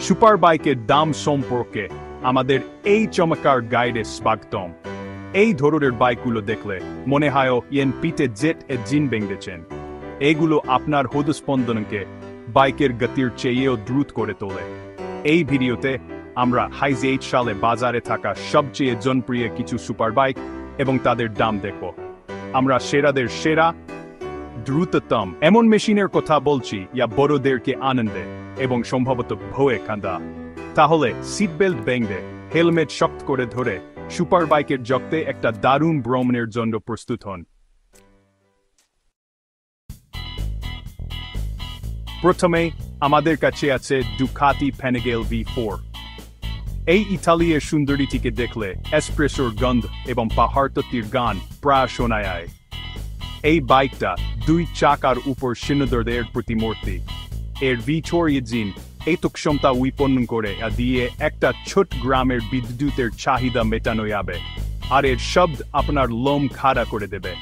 Super বাইকের দাম সম্পর্কে আমাদের এই চমৎকার গাইডে স্বাগতম। এই ধরনের বাইকগুলো দেখলে মনে হয় ইয়েন পিঠে জেট জিন ভেঙেছেন। এগুলো আপনার হৃদস্পন্দনকে বাইকের গতির চেয়েও দ্রুত করে তোলে। এই ভিডিওতে আমরা 2008 সালে বাজারে থাকা সবচেয়ে জনপ্রিয় কিছু সুপার বাইক এবং তাদের দাম দেখব। আমরা সেরাদের সেরা, দ্রুততম এমন মেশিনের কথা বলছি যা বড়দেরকে আনন্দে এবং সম্ভবত ভয়ে কাঁদা। তাহলে সিট বেল্ট বেঁধে হেলমেট শক্ত করে ধরে সুপার বাইকের জগতে একটা দারুণ ভ্রমণের জন্য প্রস্তুত হন। প্রথমে আমাদের কাছে আছে দুকাতি প্যানাগেল V4। এই ইতালিয়ার সুন্দরীটিকে দেখলে এসপ্রেসোর গন্ধ এবং পাহাড়তটির গান প্রায় শোনা যায়। এই বাইকটা দুই চাকার উপর সিন্ধুদের প্রতিমূর্তি। এর V4 ইঞ্জিন এই ক্ষমতা উৎপন্ন করে দিয়ে একটা ছোট গ্রামের বিদ্যুতের চাহিদা মেটানো যাবে, আর এর শব্দ আপনার লোম খাড়া করে দেবে।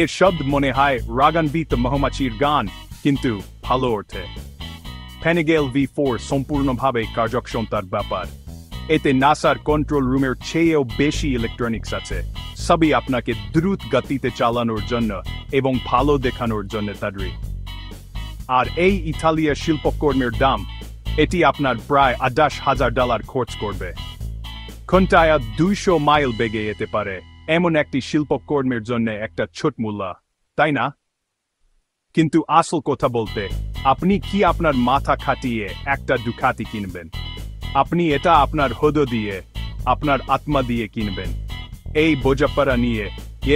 এর শব্দ মনে হয় রাগান্বিত মৌমাছির গান, কিন্তু ভালো অর্থে। প্যানাগেল V4 সম্পূর্ণভাবে কার্যক্ষমতার ব্যাপার। এতে নাসার কন্ট্রোল রুমের চেয়েও বেশি ইলেকট্রনিক্স আছে, সবই আপনাকে দ্রুত গতিতে চালানোর জন্য এবং ভালো দেখানোর জন্য তৈরি। আর এই ইতালিয়া শিল্পকর্মের দাম, এটি আপনার প্রায় $28,000 খরচ করবে। ঘন্টায় 200 মাইল বেগে যেতে পারে এমন একটি শিল্পকর্মের জন্য একটা ছোট মূল্য, তাই না? কিন্তু আসল কথা বলতে, আপনি কি আপনার মাথা খাটিয়ে একটা দুকাতি কিনবেন? আপনি এটা আপনার হৃদয় দিয়ে, আপনার আত্মা দিয়ে কিনবেন। এই বোঝাপড়া নিয়ে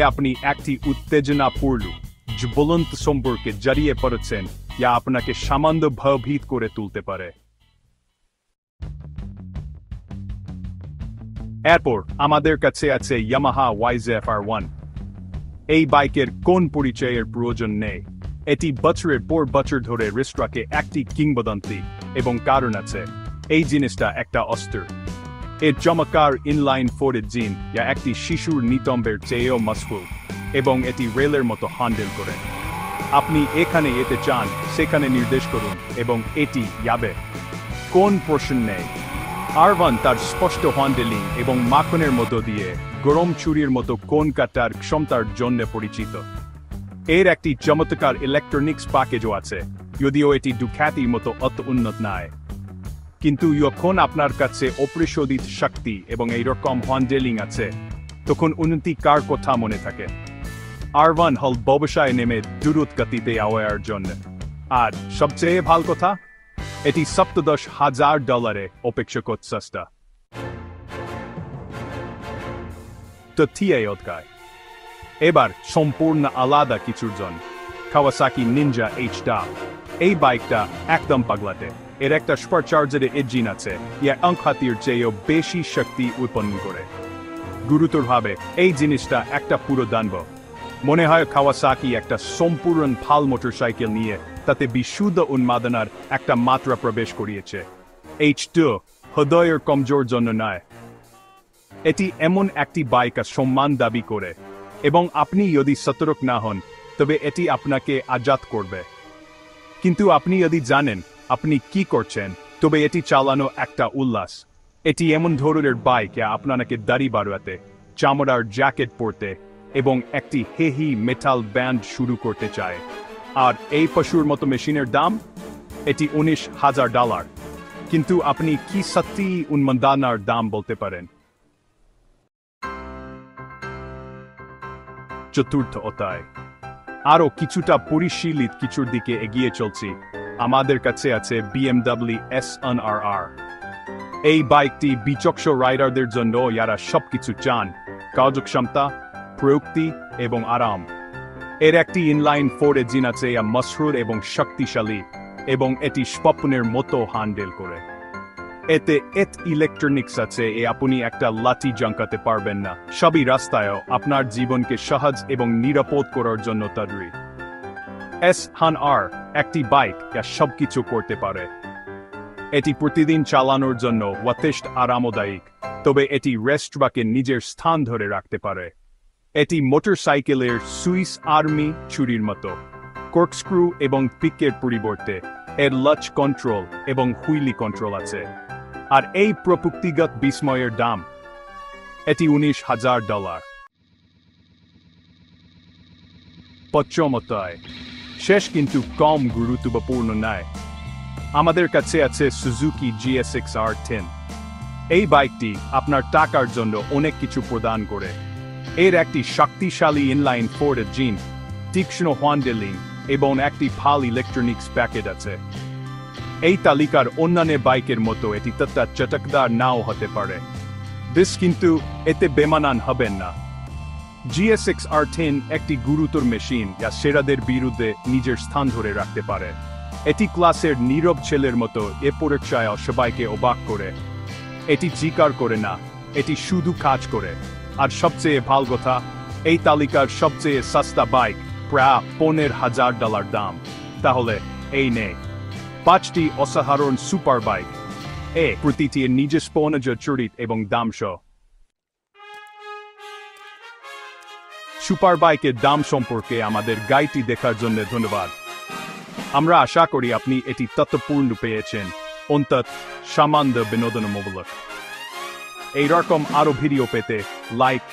আপনি একটি উত্তেজনাপূর্ণ জ্বলন্ত সম্পর্কে জড়িয়ে পড়েছেন, যা আপনাকে সামান্য ভয়ভীত করে তুলতে পারে। এরপর আমাদের কাছে আছে ইয়ামাহা YZF-R1। এই বাইকের কোন পরিচয়ের প্রয়োজন নেই। এটি বছরের পর বছর ধরে রেস্ট্রাকে একটি কিংবদন্তি, এবং কারণ আছে। এই জিনিসটা একটা অস্ত্র। এর চমৎকার ইনলাইন ফোর ইঞ্জিন যা একটি শিশুর নিতম্বের চেয়েও মজবুত, এবং এটি রেলের মতো হ্যান্ডেল করে। আপনি এখানে যেতে চান সেখানে নির্দেশ করুন এবং এটি যাবে, কোন প্রশ্ন নেই। R1 তার স্পষ্ট হ্যান্ডেলিং এবং মাখনের মতো দিয়ে গরম ছুরির মতো কোন কাটার ক্ষমতার জন্য পরিচিত। এর একটি চমৎকার ইলেকট্রনিক্স প্যাকেজও আছে, যদিও এটি দুকাতির মতো অত উন্নত নয়। কিন্তু যখন আপনার কাছে অপ্রশোধিত শক্তি এবং এইরকম হ্যান্ডেলিং আছে, তখন উন্নতি কার কথা মনে থাকে? R1 হল ব্যবসায় নেমে দ্রুত গতিতে যাওয়ার জন্য। আর সবচেয়ে ভালো কথা, এটি $17,000 অপেক্ষাকৃত সস্তা। তো অধ্যায় এবার সম্পূর্ণ আলাদা কিছুর জন্য। Kawasaki Ninja H-Dog। এই বাইকটা একদম পাগলাটে। এর একটা সুপারচার্জার ইঞ্জিন আছে, যা অঙ্কাতির চেয়েও বেশি শক্তি উৎপন্ন করে। গুরুতরভাবে এই জিনিসটা একটা পুরো দানব। মনে হয় কাওয়াসাকি একটা সম্পূর্ণ ভাল মোটরসাইকেল নিয়ে তাতে বিশুদ্ধ উন্মাদনার একটা মাত্রা প্রবেশ করিয়েছে। H2 হৃদয়ের কমজোর জন্য নয়। এটি এমন একটি বাইক সম্মান দাবি করে, এবং আপনি যদি সতর্ক না হন তবে এটি আপনাকে আজাদ করবে। কিন্তু আপনি যদি জানেন আপনি কি করছেন, তবে এটি চালানো একটা উল্লাস। এটি এমন ধরনের বাইক যা আপনাকে দাড়ি বাড়াতে, চামড়ার জ্যাকেট পরতে এবং একটি হেভি মেটাল ব্যান্ড শুরু করতে চায়। আর এই পশুর মতো মেশিনের দাম, এটি $19,000। কিন্তু আপনি কি সত্যি উন্মাদনার দাম বলতে পারেন? চতুর্থ অধ্যায় আরও কিছুটা পরিশীলিত কিছুর দিকে এগিয়ে চলছি। আমাদের কাছে আছে BMW S1RR। এই বাইকটি বিচক্ষণ রাইডারদের জন্য, যারা সবকিছু চান: কার্যক্ষমতা, প্রযুক্তি এবং আরাম। এর একটি ইনলাইন ফোর ইঞ্জিন আছে যা মসৃণ এবং শক্তিশালী, এবং এটি স্বপ্নের মতো হ্যান্ডেল করে। এতে ইলেকট্রনিক্স আছে আপনি একটা লাঠি জাঙ্কাতে পারবেন না। সবই রাস্তায়ও আপনার জীবনকে সহজ এবং নিরাপদ করার জন্য তৈরি। S1R একটি বাইক যা সবকিছু করতে পারে। এটি প্রতিদিন চালানোর জন্য যথেষ্ট আরামদায়ক, তবে এটি রেস্ট্রাকে নিজের স্থান ধরে রাখতে পারে। এটি মোটরসাইকেলের সুইস আর্মি ছুরির মতো। কর্কস্ক্রু এবং পিকের পরিবর্তে এর লাচ কন্ট্রোল এবং হুইলি কন্ট্রোল আছে। আর এই প্রযুক্তিগত বিস্ময়ের দাম এটি $19,000। পশ্চিমতায় শেষ কিন্তু কম গুরুত্বপূর্ণ নয়, আমাদের কাছে আছে সুজুকি GSX-R10। এই বাইকটি আপনার টাকার জন্য অনেক কিছু প্রদান করে। এর একটি শক্তিশালী ইনলাইন ফোর ইঞ্জিন, তীক্ষ্ণ হ্যান্ডেলিং এবং একটি ভালো ইলেকট্রনিক্স প্যাকেজ আছে। এই তালিকার অন্যান্য বাইকের মতো এটি ততটা চটকদার নাও হতে পারে, কিন্তু এতে বেমানান হবেন না। GSX-R10 একটি গুরুতর মেশিন যা সেরাদের বিরুদ্ধে নিজের স্থান ধরে রাখতে পারে। এটি ক্লাসের নীরব ছেলের মতো এ পরীক্ষায় সবাইকে অবাক করে। এটি জিকার করে না, এটি শুধু কাজ করে। আর সবচেয়ে ভালো কথা, এই তালিকার সবচেয়ে সস্তা বাইক প্রায় $15,000 দাম। তাহলে এই নে 5টি অসাধারণ সুপার বাইক, প্রতিটি নিজস্ব চরিত্র এবং দাম সহ। সুপার বাইকের দাম সম্পর্কে আমাদের গাইডটি দেখার জন্য ধন্যবাদ। আমরা আশা করি আপনি এটি তথ্যপূর্ণ পেয়েছেন, অন্তত সামান্য বিনোদনমূলক। এইরকম আরও ভিডিও পেতে লাইক,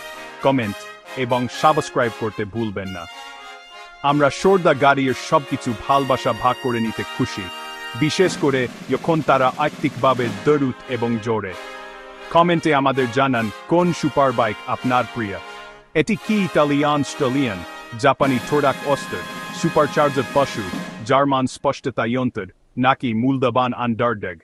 কমেন্ট এবং সাবস্ক্রাইব করতে ভুলবেন না। আমরা সর্দা গাড়ির সবকিছু ভালোবাসা ভাগ করে নিতে খুশি, বিশেষ করে যখন তারা আর্থিকভাবে দরুদ এবং জোরে। কমেন্টে আমাদের জানান কোন সুপার বাইক আপনার প্রিয়। এটি কি ইতালিয়ান স্টালিয়ান, জাপানি ট্রোডাক অস্টার, সুপারচার্জার পশু, জার্মান স্পষ্টতা যন্ত্র, নাকি মূল্যবান আন্ডারডগ?